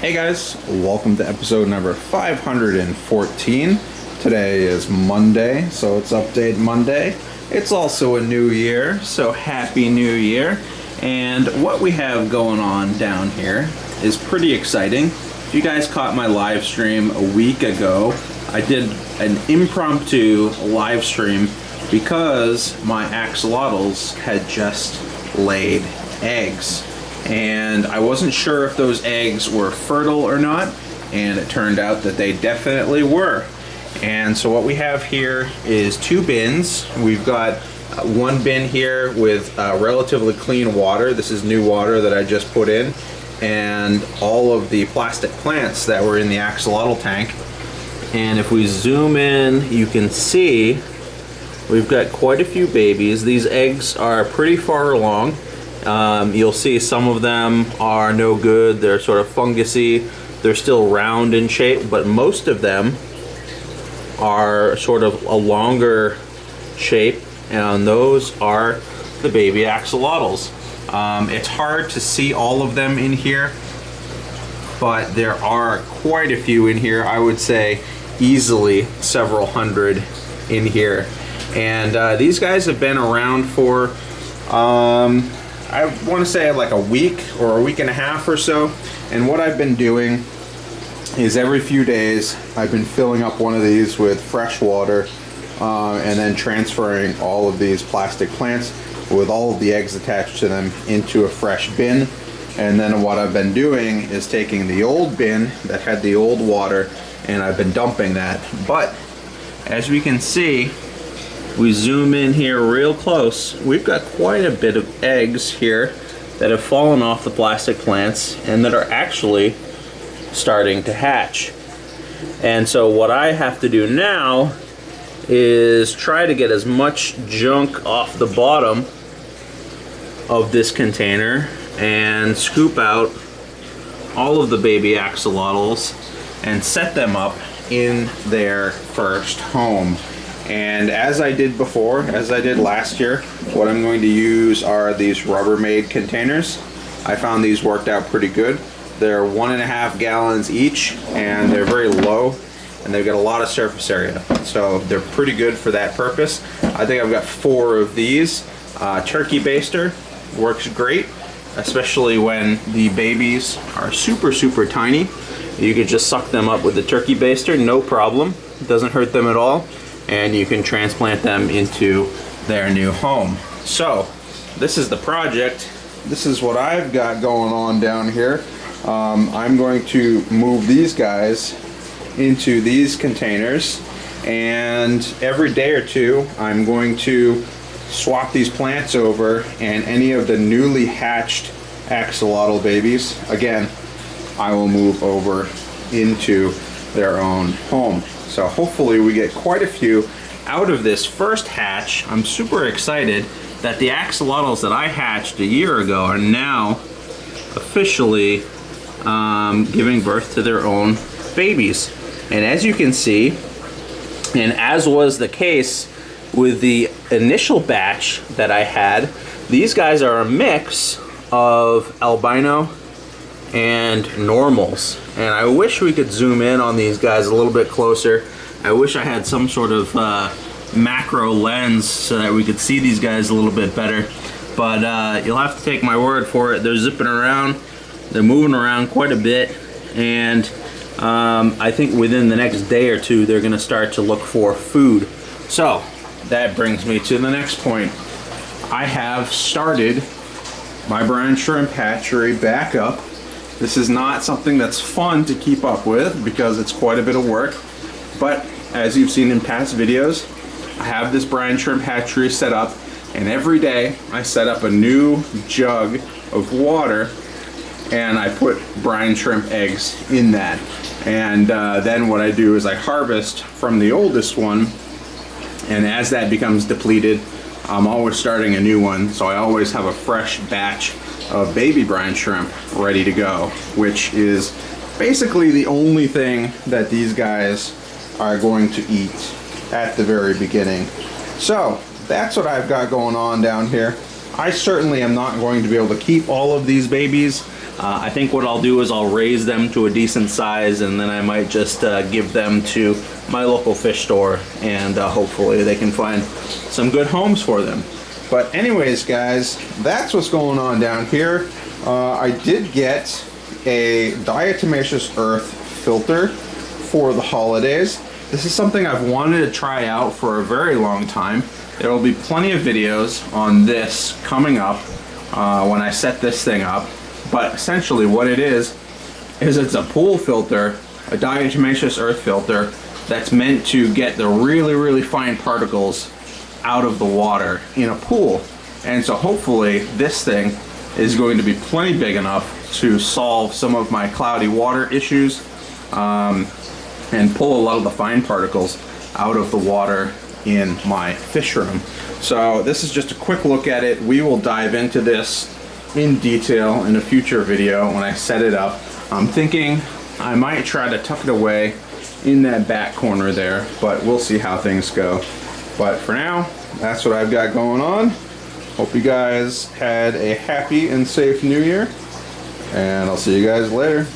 Hey guys, welcome to episode number 514. Today is Monday, so it's Update Monday. It's also a new year, so Happy New Year. And what we have going on down here is pretty exciting. If you guys caught my live stream a week ago, I did an impromptu live stream because my axolotls had just laid eggs. And I wasn't sure if those eggs were fertile or not, and it turned out that they definitely were. And so what we have here is two bins. We've got one bin here with relatively clean water. This is new water that I just put in, and all of the plastic plants that were in the axolotl tank. And if we zoom in, you can see we've got quite a few babies. These eggs are pretty far along. You'll see some of them are no good. They're sort of fungusy. They're still round in shape, but most of them are sort of a longer shape, and those are the baby axolotls. It's hard to see all of them in here, but there are quite a few in here. I would say easily several hundred in here. And these guys have been around for I want to say like a week or a week and a half or so. And what I've been doing is every few days I've been filling up one of these with fresh water and then transferring all of these plastic plants with all of the eggs attached to them into a fresh bin. And then what I've been doing is taking the old bin that had the old water, and I've been dumping that. But as we can see, we zoom in here real close, we've got quite a bit of eggs here that have fallen off the plastic plants and that are actually starting to hatch. And so what I have to do now is try to get as much junk off the bottom of this container and scoop out all of the baby axolotls and set them up in their first home. And as I did before, as I did last year, what I'm going to use are these Rubbermaid containers. I found these worked out pretty good. They're 1.5 gallons each, and they're very low, and they've got a lot of surface area. So they're pretty good for that purpose. I think I've got 4 of these. Turkey baster works great, especially when the babies are super tiny. You could just suck them up with the turkey baster, no problem. It doesn't hurt them at all. And you can transplant them into their new home. So this is the project. This is what I've got going on down here. I'm going to move these guys into these containers, and every day or two I'm going to swap these plants over, and any of the newly hatched axolotl babies, again, I will move over into their own home. So hopefully we get quite a few out of this first hatch. I'm super excited that the axolotls that I hatched a year ago are now officially giving birth to their own babies. And as you can see, and as was the case with the initial batch that I had, these guys are a mix of albino and normals. And I wish we could zoom in on these guys a little bit closer. I wish I had some sort of macro lens so that we could see these guys a little bit better. But you'll have to take my word for it. They're zipping around. They're moving around quite a bit. And I think within the next day or two, they're going to start to look for food. So that brings me to the next point. I have started my brine shrimp hatchery back up. This is not something that's fun to keep up with because it's quite a bit of work, but as you've seen in past videos, I have this brine shrimp hatchery set up, and every day I set up a new jug of water and I put brine shrimp eggs in that. And then what I do is I harvest from the oldest one, and as that becomes depleted, I'm always starting a new one, so I always have a fresh batch of baby brine shrimp ready to go, which is basically the only thing that these guys are going to eat at the very beginning. So that's what I've got going on down here. I certainly am not going to be able to keep all of these babies. I think what I'll do is I'll raise them to a decent size, and then I might just give them to my local fish store, and hopefully they can find some good homes for them. But anyways, guys, that's what's going on down here. I did get a diatomaceous earth filter for the holidays. This is something I've wanted to try out for a very long time. There will be plenty of videos on this coming up when I set this thing up. But essentially what it is it's a pool filter, a diatomaceous earth filter that's meant to get the really, really fine particles out of the water in a pool. And so hopefully this thing is going to be plenty big enough to solve some of my cloudy water issues and pull a lot of the fine particles out of the water in my fish room. So this is just a quick look at it. We will dive into this in detail in a future video when I set it up. I'm thinking I might try to tuck it away in that back corner there, but we'll see how things go. But for now, that's what I've got going on. Hope you guys had a happy and safe new year, and I'll see you guys later.